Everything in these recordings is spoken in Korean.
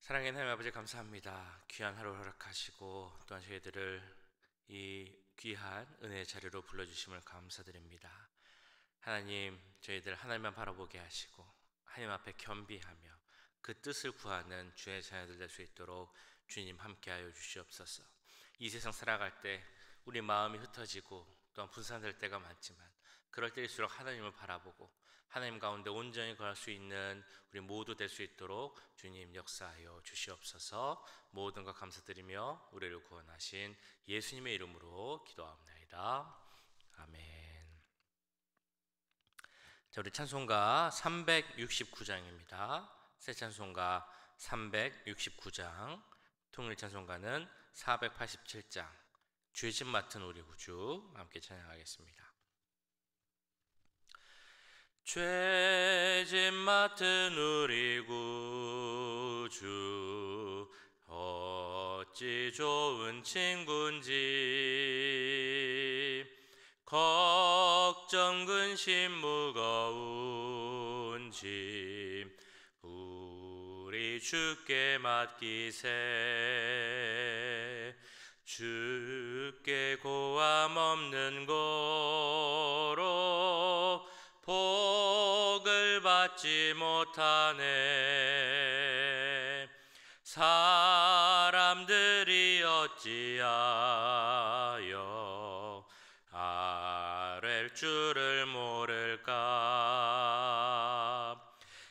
사랑하는 하나님 아버지, 감사합니다. 귀한 하루 허락하시고 또한 저희들을 이 귀한 은혜의 자리로 불러주심을 감사드립니다. 하나님, 저희들 하나님만 바라보게 하시고 하나님 앞에 겸비하며 그 뜻을 구하는 주의 자녀들 될 수 있도록 주님 함께하여 주시옵소서. 이 세상 살아갈 때 우리 마음이 흩어지고 또한 분산될 때가 많지만, 그럴 때일수록 하나님을 바라보고 하나님 가운데 온전히 거할 수 있는 우리 모두 될 수 있도록 주님 역사하여 주시옵소서. 모든 것 감사드리며 우리를 구원하신 예수님의 이름으로 기도합니다. 아멘. 자, 우리 찬송가 369장입니다. 새 찬송가 369장, 통일 찬송가는 487장, 죄짐 맡은 우리 구주 함께 찬양하겠습니다. 죄짐 맡은 우리 구주, 어찌 좋은 친구인지, 걱정 근심 무거운 짐 우리 주께 맡기세. 주께 고함 없는 고로 복을 받지 못하네. 사람들이 어찌하여 아랠 줄을 모를까.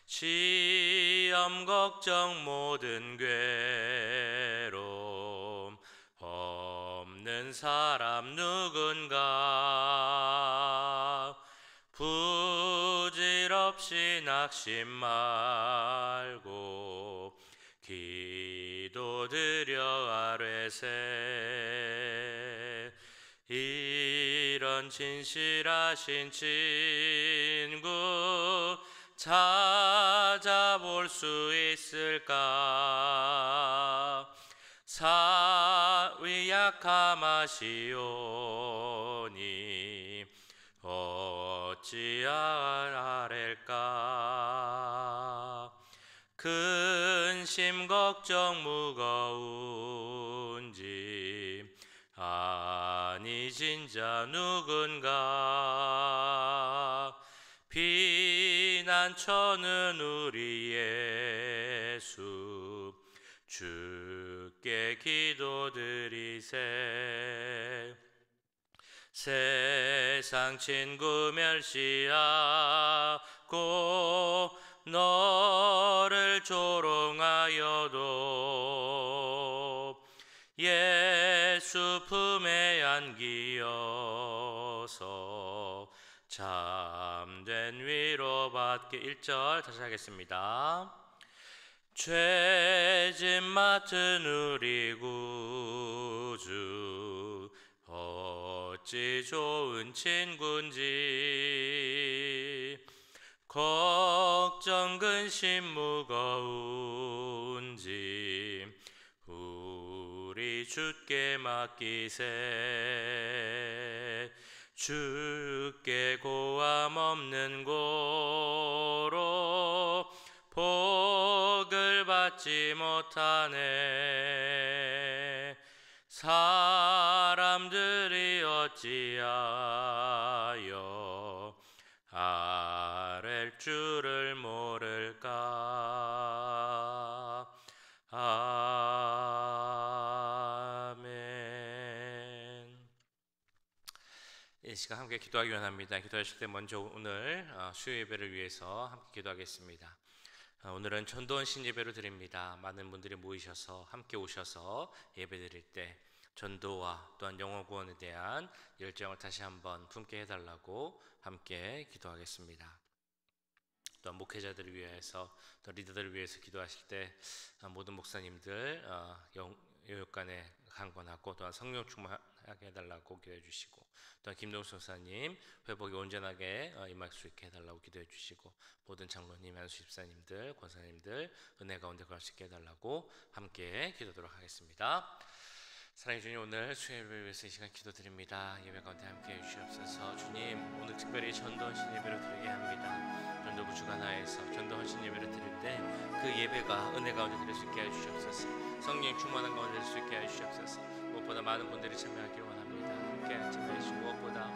시험 걱정 모든 괴로움 없는 사람 누군가. 부질없이 낙심 말고 기도드려 아뢰세. 이런 진실하신 친구 찾아볼 수 있을까. 사위 약함하시오니 어찌 아랠까. 근심 걱정 무거운 짐 아니 진짜 누군가. 피난처는 우리 예수, 주께 기도드리세. 세상 친구 멸시하고 너를 조롱하여도 예수 품에 안기어서 참된 위로받게. 1절 다시 하겠습니다. 죄짐 맡은 우리 구주, 어찌 좋은 친구인지, 걱정 근심 무거운 짐 우리 주께 맡기세. 주께 고함 없는 고로 복을 받지 못하네. 사람들이 어찌하여 아랠 줄을 모를까. 아멘. 이 시간 함께 기도하기 원합니다. 기도하실 때 먼저 오늘 수요 예배를 위해서 함께 기도하겠습니다. 오늘은 전도원 신예배로 드립니다. 많은 분들이 모이셔서 함께 오셔서 예배 드릴 때 전도와 또한 영혼 구원에 대한 열정을 다시 한번 품게 해달라고 함께 기도하겠습니다. 또한 목회자들을 위해서, 또 리더들을 위해서 기도하실 때 모든 목사님들 영육간에 강건하고 또한 성령 충만하게 해달라고 기도해 주시고, 또한 김동수 목사님 회복이 온전하게 임할 수 있게 해달라고 기도해 주시고, 모든 장로님, 한수 집사님들, 권사님들 은혜 가운데 거할 수 있게 해달라고 함께 기도하도록 하겠습니다. 사랑해 주님, 오늘 수요예배를 위해서 이 시간 기도드립니다. 예배 가운데 함께 해주시옵소서. 주님, 오늘 특별히 전도원 신예배로 드리게 합니다. 전도부 주간하에서 전도 헌신 예배를 드릴 때 그 예배가 은혜 가운데 드릴 수 있게 하여 주시옵소서. 성령 충만한 가운데 드릴 수 있게 하여 주시옵소서. 무엇보다 많은 분들이 참여하기를 원합니다. 함께 참여해 주시고 무엇보다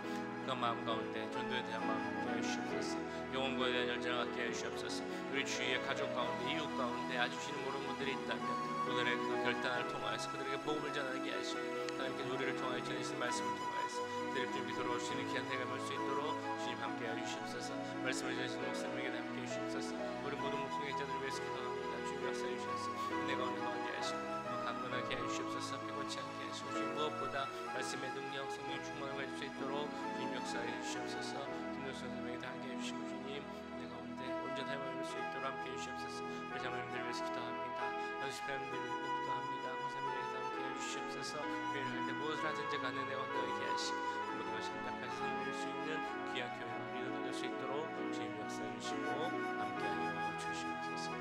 그 마음 가운데 전도에 대한 마음 갖게 하여 주시옵소서. 영혼과에 대한 열정을 갖게 하여 주시옵소서. 우리 주위의 가족 가운데 이웃 가운데 아주 주님 모르는 분들이 있다면 오늘의 그 결단을 통하여서 그들에게 복음을 전하게 하시고 하나님께서 우리를 통하여 전하신 말씀을 통하여서 그들의 준비 돌아올 수 있는 귀한 해가 올 수 있도록 주님 함께 하여 주시옵소서. 말씀을 전하시는 목사님에게 함께 해 주시옵소서. 우리 모든 목성객자들을 위해서 기도합니다. 주님 역사해 주셔서 은혜가 오늘 가운데 하시고 강건하게 해 주시옵소서. 피곤치 않게 하시고 주님 무엇보다 말씀의 능력 성령 충만을 가질 수 있도록 주님 역사해 주시옵소서. 김노수 선생님에게 함께 해 주시고 주님 은혜 가운데 온전함을 얻을 수 있도록 함께 해 주시옵소서. 우리 자매님들을 위해서 기도합니다. 연습회원들을 위해서 기도합니다. 목사님에게 함께 해 주시옵소서. 교회를 할 때 무엇을 하든지 간에 내 원도에게 하시고 모든 것이 합력하여 선을 수 있는 귀한 교회가 우리가 될 수 있도록 주님 역사해 주시고 함께하여 주시옵소서.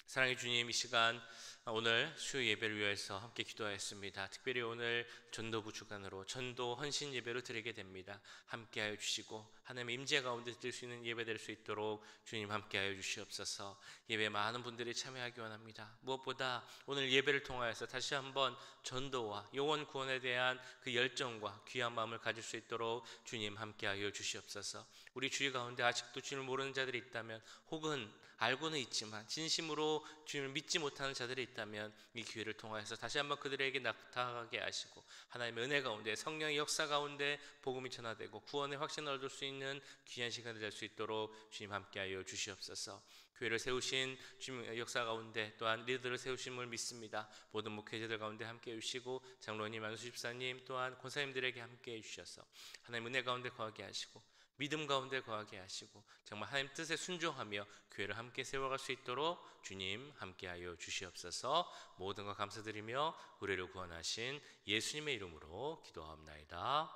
사랑의 주님, 이 시간 오늘 수요 예배를 위해서 함께 기도하였습니다. 특별히 오늘 전도부 주간으로 전도 헌신 예배를 드리게 됩니다. 함께하여 주시고 하나님의 임재 가운데 드릴 수 있는 예배 될 수 있도록 주님 함께하여 주시옵소서. 예배에 많은 분들이 참여하기 원합니다. 무엇보다 오늘 예배를 통하여서 다시 한번 전도와 영혼 구원에 대한 그 열정과 귀한 마음을 가질 수 있도록 주님 함께하여 주시옵소서. 우리 주위 가운데 아직도 주님을 모르는 자들이 있다면 혹은 알고는 있지만 진심으로 주님을 믿지 못하는 자들이 있다면 이 기회를 통하여서 다시 한번 그들에게 나타나게 하시고 하나님의 은혜 가운데 성령의 역사 가운데 복음이 전하되고 구원의 확신을 얻을 수 있는 귀한 시간이 될 수 있도록 주님 함께하여 주시옵소서. 교회를 세우신 주님의 역사 가운데 또한 리더를 세우심을 믿습니다. 모든 목회자들 가운데 함께해 주시고 장로님, 안수 집사님 또한 권사님들에게 함께해 주셔서 하나님 은혜 가운데 거하게 하시고 믿음 가운데 거하게 하시고 정말 하나님 뜻에 순종하며 교회를 함께 세워갈 수 있도록 주님 함께하여 주시옵소서. 모든 것 감사드리며 우리를 구원하신 예수님의 이름으로 기도하옵나이다.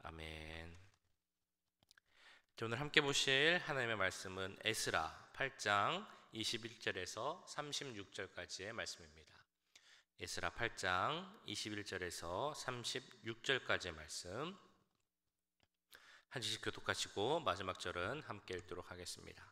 아멘. 오늘 함께 보실 하나님의 말씀은 에스라 8장 21절에서 36절까지의 말씀입니다. 에스라 8장 21절에서 36절까지의 말씀 한 절씩 교독하시고 마지막 절은 함께 읽도록 하겠습니다.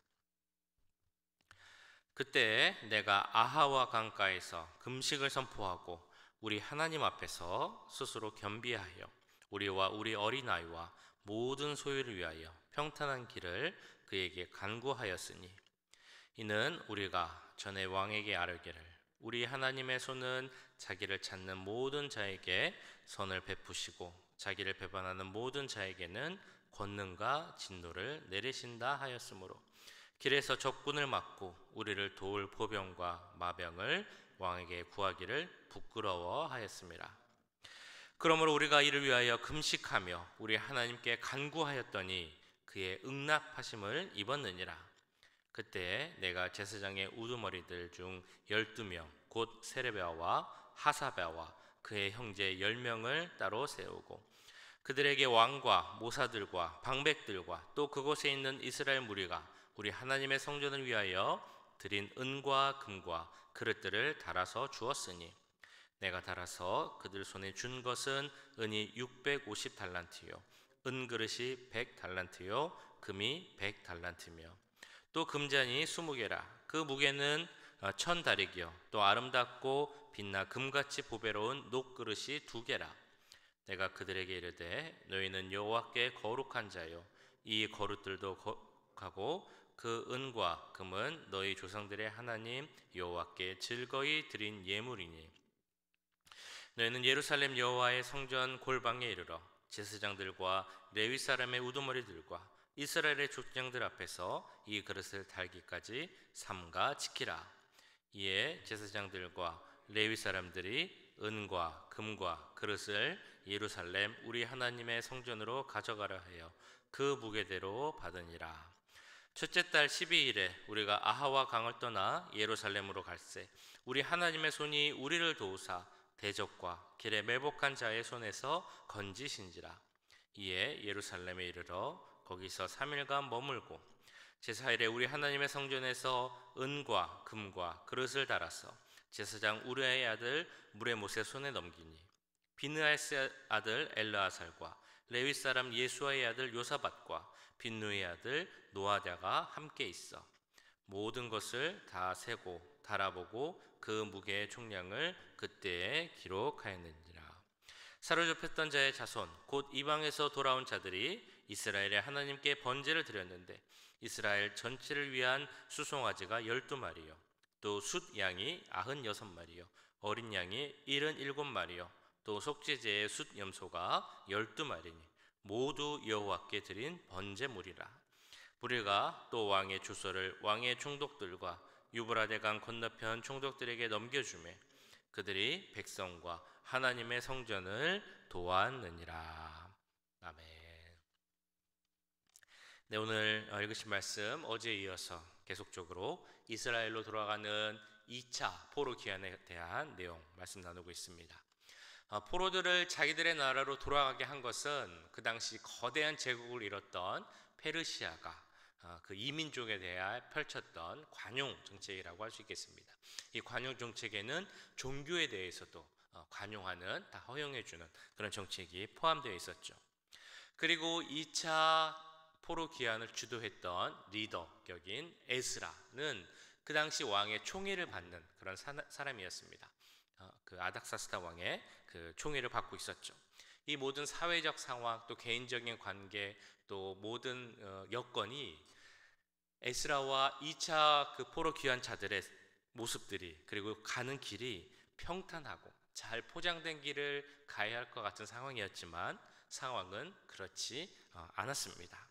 그때 내가 아하와 강가에서 금식을 선포하고 우리 하나님 앞에서 스스로 겸비하여 우리와 우리 어린아이와 모든 소유를 위하여 평탄한 길을 그에게 간구하였으니 이는 우리가 전에 왕에게 아뢰기를 우리 하나님의 손은 자기를 찾는 모든 자에게 선을 베푸시고 자기를 배반하는 모든 자에게는 권능과 진노를 내리신다 하였으므로 길에서 적군을 막고 우리를 도울 보병과 마병을 왕에게 구하기를 부끄러워하였습니다. 그러므로 우리가 이를 위하여 금식하며 우리 하나님께 간구하였더니 그의 응답하심을 입었느니라. 그때 내가 제사장의 우두머리들 중 12명 곧 세레비아와 하사랴와 그의 형제 10명을 따로 세우고 그들에게 왕과 모사들과 방백들과 또 그곳에 있는 이스라엘 무리가 우리 하나님의 성전을 위하여 드린 은과 금과 그릇들을 달아서 주었으니 내가 달아서 그들 손에 준 것은 은이 650달란트요 은그릇이 100달란트요 금이 100달란트며 또 금잔이 20개라 그 무게는 1000다릭이요 또 아름답고 빛나 금같이 보배로운 녹그릇이 2개라 내가 그들에게 이르되 너희는 여호와께 거룩한 자요 이 거룩들도 거룩하고 그 은과 금은 너희 조상들의 하나님 여호와께 즐거이 드린 예물이니 너희는 예루살렘 여호와의 성전 골방에 이르러 제사장들과 레위 사람의 우두머리들과 이스라엘의 족장들 앞에서 이 그릇을 달기까지 삼가 지키라. 이에 제사장들과 레위 사람들이 은과 금과 그릇을 예루살렘 우리 하나님의 성전으로 가져가라 하여 그 무게대로 받으니라. 첫째 달 12일에 우리가 아하와 강을 떠나 예루살렘으로 갈새 우리 하나님의 손이 우리를 도우사 대적과 길에 매복한 자의 손에서 건지신지라. 이에 예루살렘에 이르러 거기서 3일간 머물고 제4일에 우리 하나님의 성전에서 은과 금과 그릇을 달아서 제사장 우리아의 아들 무레못의 손에 넘기니 비느하스의 아들 엘르아살과 레위 사람 예수아의 아들 요사밧과 빈누의 아들 노아랴가 함께 있어 모든 것을 다 세고 달아보고 그 무게의 총량을 그때에 기록하였느니라. 사로잡혔던 자의 자손 곧 이방에서 돌아온 자들이 이스라엘의 하나님께 번제를 드렸는데 이스라엘 전체를 위한 수송아지가 12마리요 또 숫양이 96마리요 어린 양이 77마리요 또 속죄제의 숫염소가 12마리니 모두 여호와께 드린 번제물이라. 우리가 또 왕의 주소를 왕의 총독들과 유브라데 강 건너편 총독들에게 넘겨주매 그들이 백성과 하나님의 성전을 도왔느니라. 아멘. 네, 오늘 읽으신 말씀 어제에 이어서 계속적으로 이스라엘로 돌아가는 2차 포로 귀환에 대한 내용 말씀 나누고 있습니다. 포로들을 자기들의 나라로 돌아가게 한 것은 그 당시 거대한 제국을 이뤘던 페르시아가 그 이민족에 대해 펼쳤던 관용 정책이라고 할 수 있겠습니다. 이 관용 정책에는 종교에 대해서도 관용하는, 다 허용해주는 그런 정책이 포함되어 있었죠. 그리고 2차 포로 귀환을 주도했던 리더격인 에스라는 그 당시 왕의 총애를 받는 그런 사람이었습니다. 그 아닥사스다 왕의 그 총애를 받고 있었죠. 이 모든 사회적 상황 또 개인적인 관계 또 모든 여건이 에스라와 2차 그 포로 귀환자들의 모습들이 그리고 가는 길이 평탄하고 잘 포장된 길을 가야 할 것 같은 상황이었지만 상황은 그렇지 않았습니다.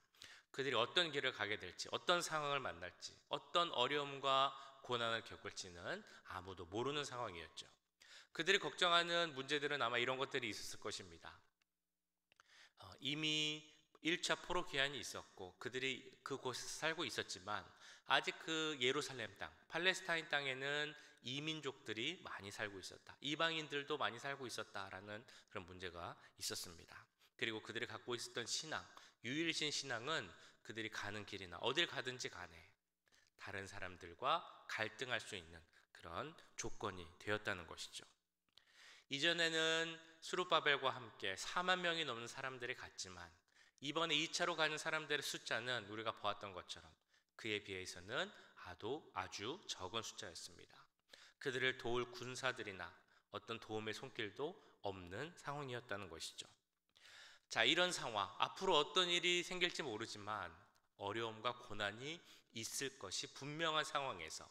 그들이 어떤 길을 가게 될지, 어떤 상황을 만날지, 어떤 어려움과 고난을 겪을지는 아무도 모르는 상황이었죠. 그들이 걱정하는 문제들은 아마 이런 것들이 있었을 것입니다. 이미 1차 포로 귀환이 있었고 그들이 그곳에서 살고 있었지만 아직 그 예루살렘 땅, 팔레스타인 땅에는 이민족들이 많이 살고 있었다. 이방인들도 많이 살고 있었다라는 그런 문제가 있었습니다. 그리고 그들이 갖고 있었던 신앙, 유일신 신앙은 그들이 가는 길이나 어딜 가든지 간에 다른 사람들과 갈등할 수 있는 그런 조건이 되었다는 것이죠. 이전에는 수룹바벨과 함께 4만 명이 넘는 사람들이 갔지만 이번에 2차로 가는 사람들의 숫자는 우리가 보았던 것처럼 그에 비해서는 아주 적은 숫자였습니다. 그들을 도울 군사들이나 어떤 도움의 손길도 없는 상황이었다는 것이죠. 자, 이런 상황, 앞으로 어떤 일이 생길지 모르지만 어려움과 고난이 있을 것이 분명한 상황에서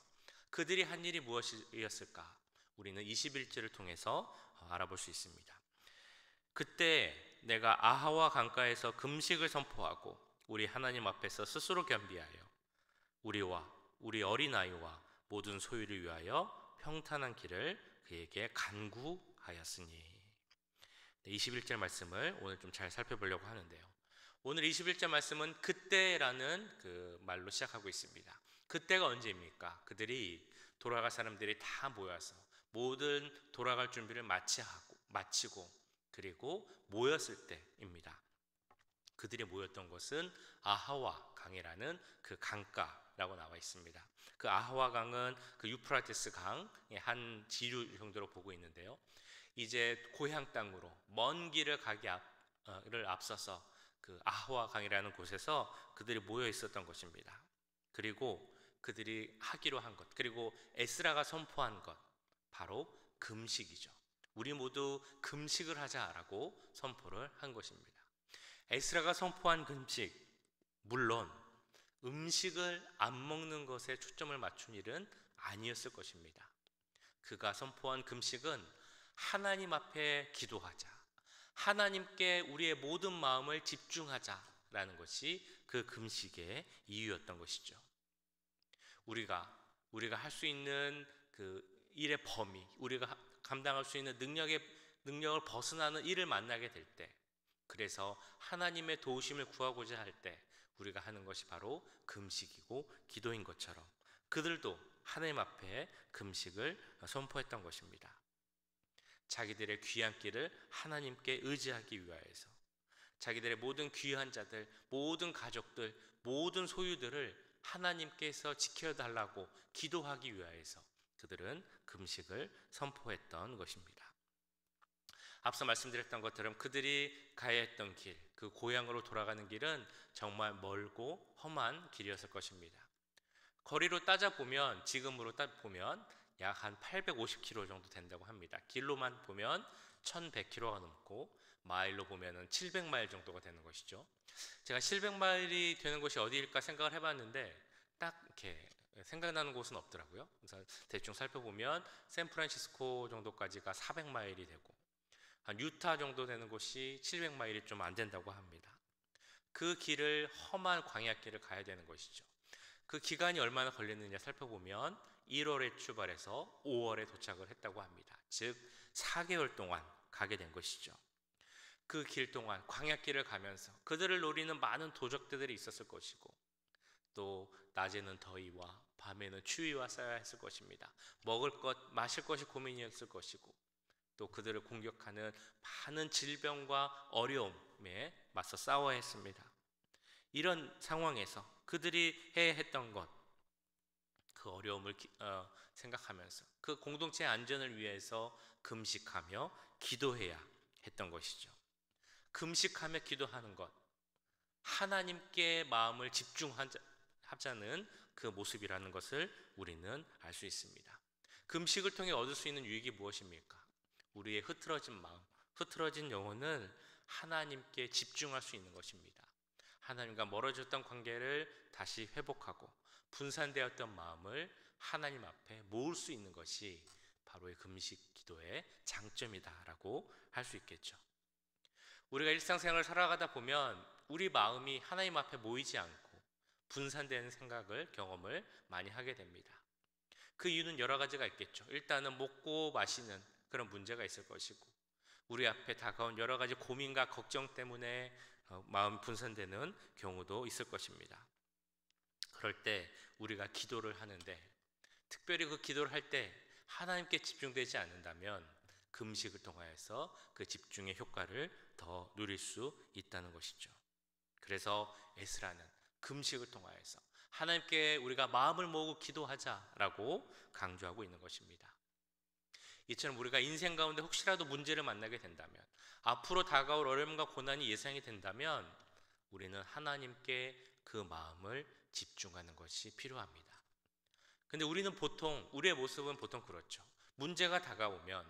그들이 한 일이 무엇이었을까? 우리는 21절을 통해서 알아볼 수 있습니다. 그때 내가 아하와 강가에서 금식을 선포하고 우리 하나님 앞에서 스스로 겸비하여 우리와 우리 어린아이와 모든 소유를 위하여 평탄한 길을 그에게 간구하였으니. 21절 말씀을 오늘 좀 잘 살펴보려고 하는데요. 오늘 21절 말씀은 그때라는 그 말로 시작하고 있습니다. 그때가 언제입니까? 그들이 돌아갈 사람들이 다 모여서 모든 돌아갈 준비를 마치고 그리고 모였을 때입니다. 그들이 모였던 곳은 아하와 강이라는 그 강가라고 나와 있습니다. 그 아하와 강은 그 유프라테스 강의 한 지류 정도로 보고 있는데요. 이제 고향 땅으로 먼 길을 가기를 앞서서 그 아하와 강이라는 곳에서 그들이 모여 있었던 것입니다. 그리고 그들이 하기로 한 것, 그리고 에스라가 선포한 것, 바로 금식이죠. 우리 모두 금식을 하자라고 선포를 한 것입니다. 에스라가 선포한 금식, 물론 음식을 안 먹는 것에 초점을 맞춘 일은 아니었을 것입니다. 그가 선포한 금식은 하나님 앞에 기도하자, 하나님께 우리의 모든 마음을 집중하자라는 것이 그 금식의 이유였던 것이죠. 우리가 할 수 있는 그 일의 범위, 우리가 감당할 수 있는 능력을 벗어나는 일을 만나게 될 때, 그래서 하나님의 도우심을 구하고자 할 때 우리가 하는 것이 바로 금식이고 기도인 것처럼 그들도 하나님 앞에 금식을 선포했던 것입니다. 자기들의 귀한 길을 하나님께 의지하기 위하여서 자기들의 모든 귀한 자들, 모든 가족들, 모든 소유들을 하나님께서 지켜달라고 기도하기 위하여서 그들은 금식을 선포했던 것입니다. 앞서 말씀드렸던 것처럼 그들이 가야 했던 길, 그 고향으로 돌아가는 길은 정말 멀고 험한 길이었을 것입니다. 거리로 따져보면, 지금으로 따져보면 약 한 850km 정도 된다고 합니다. 길로만 보면 1100km가 넘고 마일로 보면 700마일 정도가 되는 것이죠. 제가 700마일이 되는 곳이 어디일까 생각을 해봤는데 딱 이렇게 생각나는 곳은 없더라고요. 그래서 대충 살펴보면 샌프란시스코 정도까지가 400마일이 되고 한 유타 정도 되는 곳이 700마일이 좀 안 된다고 합니다. 그 길을 험한 광야길을 가야 되는 것이죠. 그 기간이 얼마나 걸렸느냐 살펴보면 1월에 출발해서 5월에 도착을 했다고 합니다. 즉 4개월 동안 가게 된 것이죠. 그 길 동안 광야길을 가면서 그들을 노리는 많은 도적들이 있었을 것이고, 또 낮에는 더위와 밤에는 추위와 쌓여야 했을 것입니다. 먹을 것, 마실 것이 고민이었을 것이고, 또 그들을 공격하는 많은 질병과 어려움에 맞서 싸워야 했습니다. 이런 상황에서 그들이 해야 했던 것, 그 어려움을 생각하면서 그 공동체의 안전을 위해서 금식하며 기도해야 했던 것이죠. 금식하며 기도하는 것, 하나님께 마음을 집중하자는 그 모습이라는 것을 우리는 알 수 있습니다. 금식을 통해 얻을 수 있는 유익이 무엇입니까? 우리의 흐트러진 마음, 흐트러진 영혼을 하나님께 집중할 수 있는 것입니다. 하나님과 멀어졌던 관계를 다시 회복하고 분산되었던 마음을 하나님 앞에 모을 수 있는 것이 바로 이 금식 기도의 장점이다라고 할 수 있겠죠. 우리가 일상생활을 살아가다 보면 우리 마음이 하나님 앞에 모이지 않고 분산되는 생각을, 경험을 많이 하게 됩니다. 그 이유는 여러 가지가 있겠죠. 일단은 먹고 마시는 그런 문제가 있을 것이고, 우리 앞에 다가온 여러 가지 고민과 걱정 때문에 마음이 분산되는 경우도 있을 것입니다. 그럴 때 우리가 기도를 하는데, 특별히 그 기도를 할 때 하나님께 집중되지 않는다면 금식을 통하여서 그 집중의 효과를 더 누릴 수 있다는 것이죠. 그래서 에스라는 금식을 통하여서 하나님께 우리가 마음을 모으고 기도하자라고 강조하고 있는 것입니다. 이처럼 우리가 인생 가운데 혹시라도 문제를 만나게 된다면, 앞으로 다가올 어려움과 고난이 예상이 된다면 우리는 하나님께 그 마음을 집중하는 것이 필요합니다. 근데 우리는 보통, 우리의 모습은 보통 그렇죠. 문제가 다가오면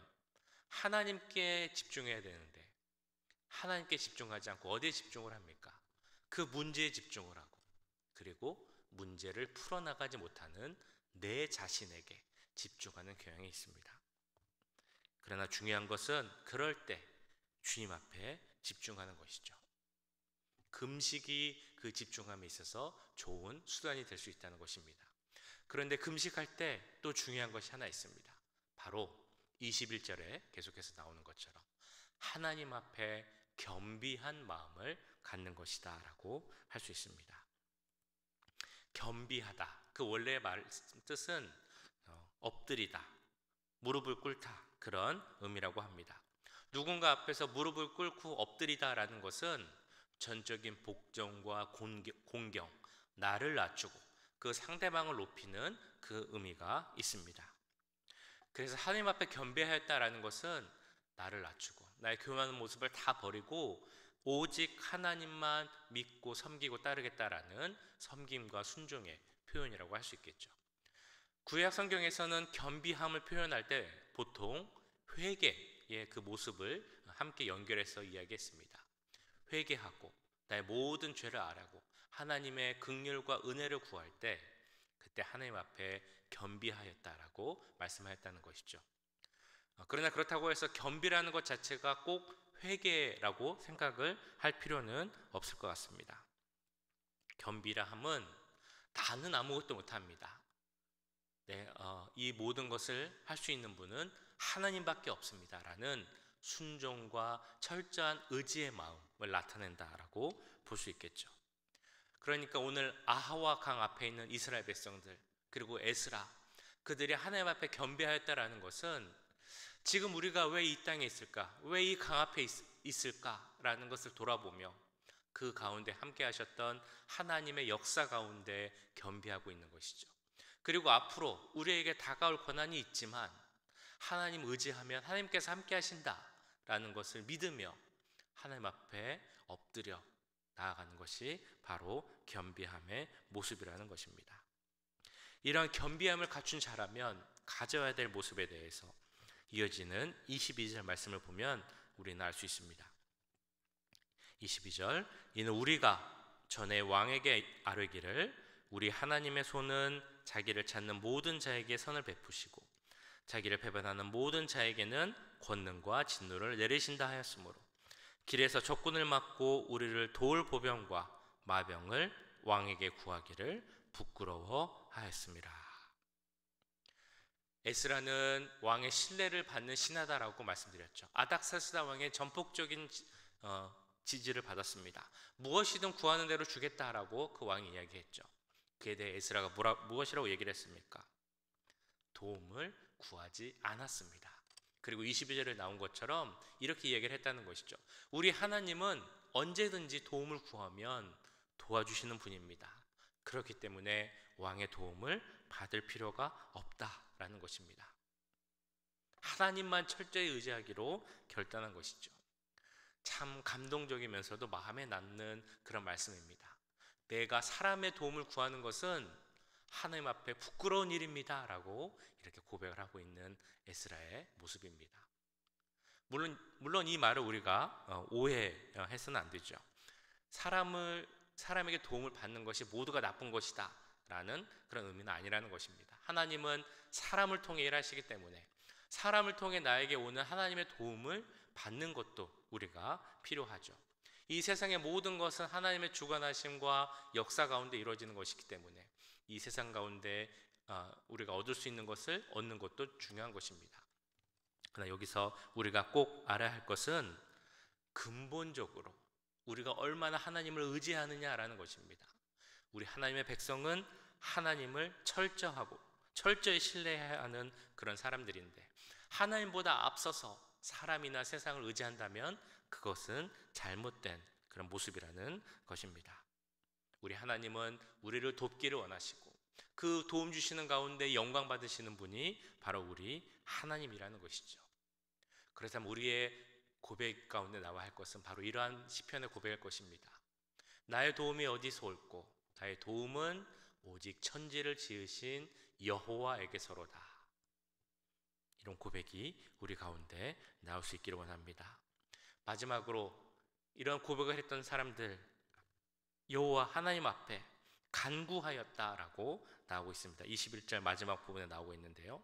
하나님께 집중해야 되는데 하나님께 집중하지 않고 어디에 집중을 합니까? 그 문제에 집중을 하고, 그리고 문제를 풀어나가지 못하는 내 자신에게 집중하는 경향이 있습니다. 그러나 중요한 것은 그럴 때 주님 앞에 집중하는 것이죠. 금식이 그 집중함에 있어서 좋은 수단이 될 수 있다는 것입니다. 그런데 금식할 때 또 중요한 것이 하나 있습니다. 바로 21절에 계속해서 나오는 것처럼 하나님 앞에 겸비한 마음을 갖는 것이다 라고 할 수 있습니다. 겸비하다, 그 원래의 말 뜻은 엎드리다, 무릎을 꿇다, 그런 의미라고 합니다. 누군가 앞에서 무릎을 꿇고 엎드리다라는 것은 전적인 복종과 공경, 나를 낮추고 그 상대방을 높이는 그 의미가 있습니다. 그래서 하나님 앞에 겸비하였다라는 것은 나를 낮추고 나의 교만한 모습을 다 버리고 오직 하나님만 믿고 섬기고 따르겠다라는 섬김과 순종의 표현이라고 할 수 있겠죠. 구약 성경에서는 겸비함을 표현할 때 보통 회개의 그 모습을 함께 연결해서 이야기했습니다. 회개하고 나의 모든 죄를 아라고 하나님의 긍휼과 은혜를 구할 때 그때 하나님 앞에 겸비하였다라고 말씀하였다는 것이죠. 그러나 그렇다고 해서 겸비라는 것 자체가 꼭 회개라고 생각을 할 필요는 없을 것 같습니다. 겸비라 함은 나는 아무것도 못합니다. 이 모든 것을 할 수 있는 분은 하나님밖에 없습니다라는 순종과 철저한 의지의 마음을 나타낸다라고 볼 수 있겠죠. 그러니까 오늘 아하와 강 앞에 있는 이스라엘 백성들, 그리고 에스라, 그들이 하나님 앞에 겸비하였다라는 것은 지금 우리가 왜 이 땅에 있을까, 왜 이 강 앞에 있을까라는 것을 돌아보며 그 가운데 함께 하셨던 하나님의 역사 가운데 겸비하고 있는 것이죠. 그리고 앞으로 우리에게 다가올 고난이 있지만 하나님 의지하면 하나님께서 함께 하신다라는 것을 믿으며 하나님 앞에 엎드려 나아가는 것이 바로 겸비함의 모습이라는 것입니다. 이런 겸비함을 갖춘 자라면 가져야 될 모습에 대해서 이어지는 22절 말씀을 보면 우리는 알 수 있습니다. 22절, 이는 우리가 전에 왕에게 아뢰기를 우리 하나님의 손은 자기를 찾는 모든 자에게 선을 베푸시고 자기를 배반하는 모든 자에게는 권능과 진노를 내리신다 하였으므로 길에서 적군을 막고 우리를 도울 보병과 마병을 왕에게 구하기를 부끄러워하였습니다. 에스라는 왕의 신뢰를 받는 신하다라고 말씀드렸죠. 아닥사스다 왕의 전폭적인 지지를 받았습니다. 무엇이든 구하는 대로 주겠다라고 그 왕이 이야기했죠. 그에 대해 에스라가 무엇이라고 얘기를 했습니까? 도움을 구하지 않았습니다. 그리고 22절에 나온 것처럼 이렇게 얘기를 했다는 것이죠. 우리 하나님은 언제든지 도움을 구하면 도와주시는 분입니다. 그렇기 때문에 왕의 도움을 받을 필요가 없다라는 것입니다. 하나님만 철저히 의지하기로 결단한 것이죠. 참 감동적이면서도 마음에 남는 그런 말씀입니다. 내가 사람의 도움을 구하는 것은 하나님 앞에 부끄러운 일입니다 라고 이렇게 고백을 하고 있는 에스라의 모습입니다. 물론 이 말을 우리가 오해해서는 안 되죠. 사람에게 도움을 받는 것이 모두가 나쁜 것이다 라는 그런 의미는 아니라는 것입니다. 하나님은 사람을 통해 일하시기 때문에 사람을 통해 나에게 오는 하나님의 도움을 받는 것도 우리가 필요하죠. 이 세상의 모든 것은 하나님의 주관하심과 역사 가운데 이루어지는 것이기 때문에 이 세상 가운데 우리가 얻을 수 있는 것을 얻는 것도 중요한 것입니다. 그러나 여기서 우리가 꼭 알아야 할 것은 근본적으로 우리가 얼마나 하나님을 의지하느냐라는 것입니다. 우리 하나님의 백성은 하나님을 철저히 신뢰해야 하는 그런 사람들인데 하나님보다 앞서서 사람이나 세상을 의지한다면 그것은 잘못된 그런 모습이라는 것입니다. 우리 하나님은 우리를 돕기를 원하시고 그 도움 주시는 가운데 영광 받으시는 분이 바로 우리 하나님이라는 것이죠. 그래서 우리의 고백 가운데 나와야 할 것은 바로 이러한 시편의 고백일 것입니다. 나의 도움이 어디서 올꼬? 나의 도움은 오직 천지를 지으신 여호와에게서로다. 이런 고백이 우리 가운데 나올 수 있기를 원합니다. 마지막으로 이런 고백을 했던 사람들 여호와 하나님 앞에 간구하였다라고 나오고 있습니다. 21절 마지막 부분에 나오고 있는데요.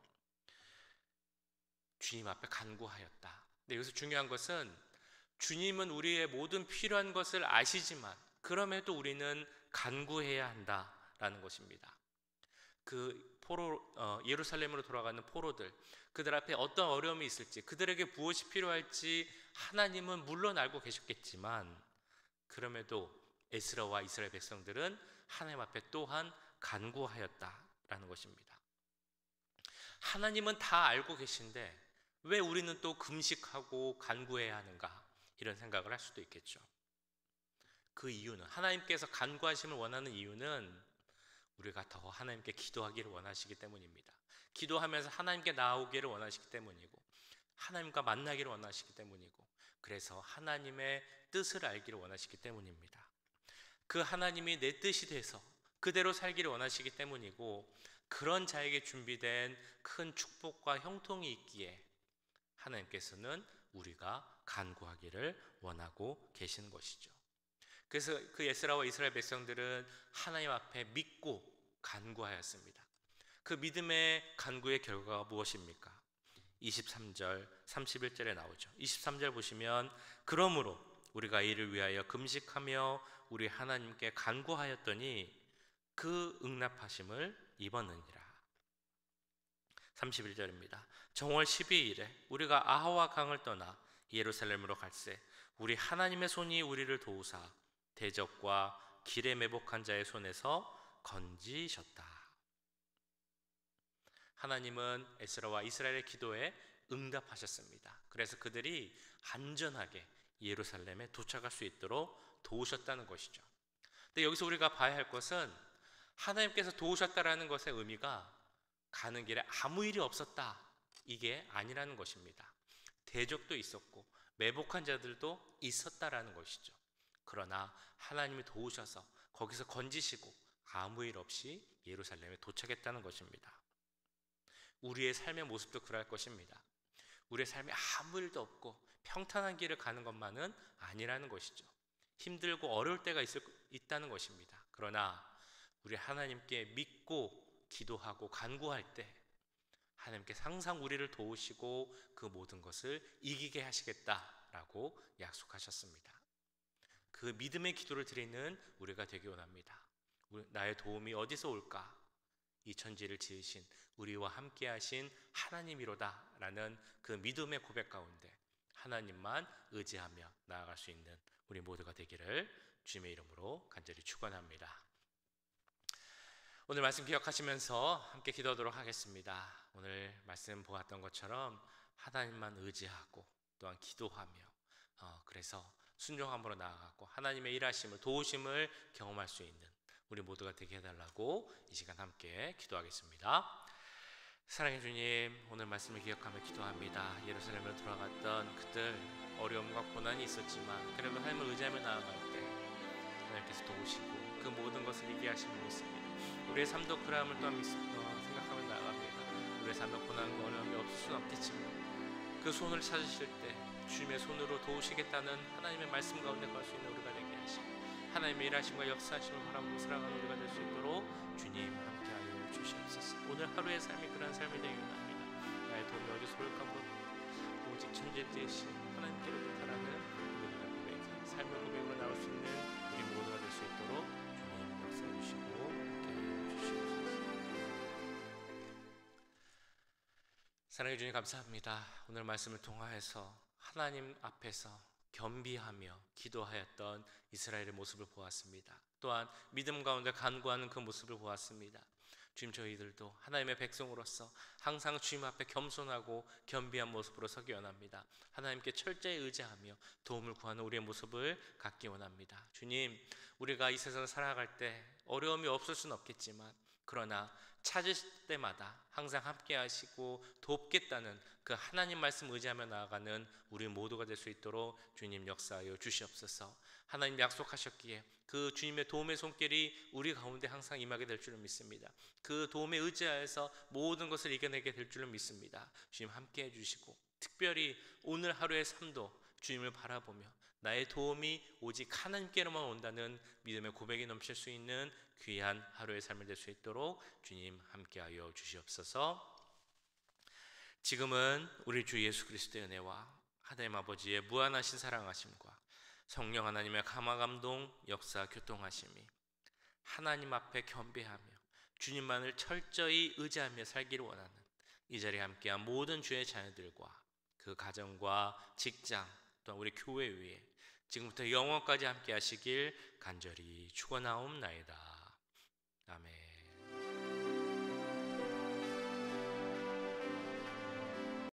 주님 앞에 간구하였다. 근데 여기서 중요한 것은 주님은 우리의 모든 필요한 것을 아시지만 그럼에도 우리는 간구해야 한다라는 것입니다. 예루살렘으로 돌아가는 포로들, 그들 앞에 어떤 어려움이 있을지, 그들에게 무엇이 필요할지 하나님은 물론 알고 계셨겠지만 그럼에도 에스라와 이스라엘 백성들은 하나님 앞에 또한 간구하였다라는 것입니다. 하나님은 다 알고 계신데 왜 우리는 또 금식하고 간구해야 하는가? 이런 생각을 할 수도 있겠죠. 그 이유는 하나님께서 간구하심을 원하는 이유는 우리가 더 하나님께 기도하기를 원하시기 때문입니다. 기도하면서 하나님께 나오기를 원하시기 때문이고 하나님과 만나기를 원하시기 때문이고 그래서 하나님의 뜻을 알기를 원하시기 때문입니다. 그 하나님이 내 뜻이 돼서 그대로 살기를 원하시기 때문이고 그런 자에게 준비된 큰 축복과 형통이 있기에 하나님께서는 우리가 간구하기를 원하고 계시는 것이죠. 그래서 그 에스라와 이스라엘 백성들은 하나님 앞에 믿고 간구하였습니다. 그 믿음의 간구의 결과가 무엇입니까? 23절, 31절에 나오죠. 23절 보시면 그러므로 우리가 이를 위하여 금식하며 우리 하나님께 간구하였더니 그 응답하심을 입었느니라. 31절입니다. 정월 12일에 우리가 아하와 강을 떠나 예루살렘으로 갈새 우리 하나님의 손이 우리를 도우사 대적과 길에 매복한 자의 손에서 건지셨다. 하나님은 에스라와 이스라엘의 기도에 응답하셨습니다. 그래서 그들이 안전하게 예루살렘에 도착할 수 있도록 도우셨다는 것이죠. 근데 여기서 우리가 봐야 할 것은 하나님께서 도우셨다라는 것의 의미가 가는 길에 아무 일이 없었다 이게 아니라는 것입니다. 대적도 있었고 매복한 자들도 있었다라는 것이죠. 그러나 하나님이 도우셔서 거기서 건지시고 아무 일 없이 예루살렘에 도착했다는 것입니다. 우리의 삶의 모습도 그럴 것입니다. 우리의 삶에 아무 일도 없고 평탄한 길을 가는 것만은 아니라는 것이죠. 힘들고 어려울 때가 있다는 것입니다. 그러나 우리 하나님께 믿고 기도하고 간구할 때 하나님께서 항상 우리를 도우시고 그 모든 것을 이기게 하시겠다라고 약속하셨습니다. 그 믿음의 기도를 드리는 우리가 되기 원합니다. 나의 도움이 어디서 올까? 이 천지를 지으신 우리와 함께 하신 하나님이로다 라는 그 믿음의 고백 가운데 하나님만 의지하며 나아갈 수 있는 우리 모두가 되기를 주님의 이름으로 간절히 축원합니다. 오늘 말씀 기억하시면서 함께 기도하도록 하겠습니다. 오늘 말씀 보았던 것처럼 하나님만 의지하고 또한 기도하며 그래서 순종함으로 나아가고 하나님의 일하심을 도우심을 경험할 수 있는 우리 모두가 되게 해달라고 이 시간 함께 기도하겠습니다. 사랑해 주님, 오늘 말씀을 기억하며 기도합니다. 예루살렘으로 돌아갔던 그들 어려움과 고난이 있었지만 그래도 하나님을 의지하며 나아갈 때 하나님께서 도우시고 그 모든 것을 이기게 하심을 믿습니다. 우리의 삶도 그러함을 또한 생각하며 나아갑니다. 우리의 삶도 고난과 어려움이 없을 수는 없겠지만 그 손을 찾으실 때 주님의 손으로 도우시겠다는 하나님의 말씀 가운데 갈 수 있는 우리가 되게 하시고 하나님의 일하심과 역사하심을 바라보고 살아가는 우리가 될 수 있도록 주님 함께하여 주시옵소서. 오늘 하루의 삶이 그런 삶이 되기 원합니다. 나의 도움이 어디서 올까 모르고 오직 천지에 계신 하나님께로부터 나는 우리의 고백이 삶의 고백으로 나올 수 있는 우리 모두가 될 수 있도록 주님 역사해 주시고 함께하여 주시옵소서. 사랑해 주님 감사합니다. 오늘 말씀을 통하여서 하나님 앞에서 겸비하며 기도하였던 이스라엘의 모습을 보았습니다. 또한 믿음 가운데 간구하는 그 모습을 보았습니다. 주님, 저희들도 하나님의 백성으로서 항상 주님 앞에 겸손하고 겸비한 모습으로 서기 원합니다. 하나님께 철저히 의지하며 도움을 구하는 우리의 모습을 갖기 원합니다. 주님, 우리가 이 세상을 살아갈 때 어려움이 없을 수는 없겠지만 그러나 찾으실 때마다 항상 함께 하시고 돕겠다는 그 하나님 말씀 의지하며 나아가는 우리 모두가 될 수 있도록 주님 역사하여 주시옵소서. 하나님 약속하셨기에 그 주님의 도움의 손길이 우리 가운데 항상 임하게 될 줄을 믿습니다. 그 도움에 의지하여서 모든 것을 이겨내게 될 줄을 믿습니다. 주님 함께 해주시고 특별히 오늘 하루의 삶도 주님을 바라보며 나의 도움이 오직 하나님께로만 온다는 믿음의 고백이 넘칠 수 있는 귀한 하루의 삶을 될 수 있도록 주님 함께하여 주시옵소서. 지금은 우리 주 예수 그리스도의 은혜와 하나님 아버지의 무한하신 사랑하심과 성령 하나님의 감화감동 역사 교통하심이 하나님 앞에 겸비하며 주님만을 철저히 의지하며 살기를 원하는 이 자리에 함께한 모든 주의 자녀들과 그 가정과 직장 또한 우리 교회 위에 지금부터 영원까지 함께 하시길 간절히 축원하옵나이다.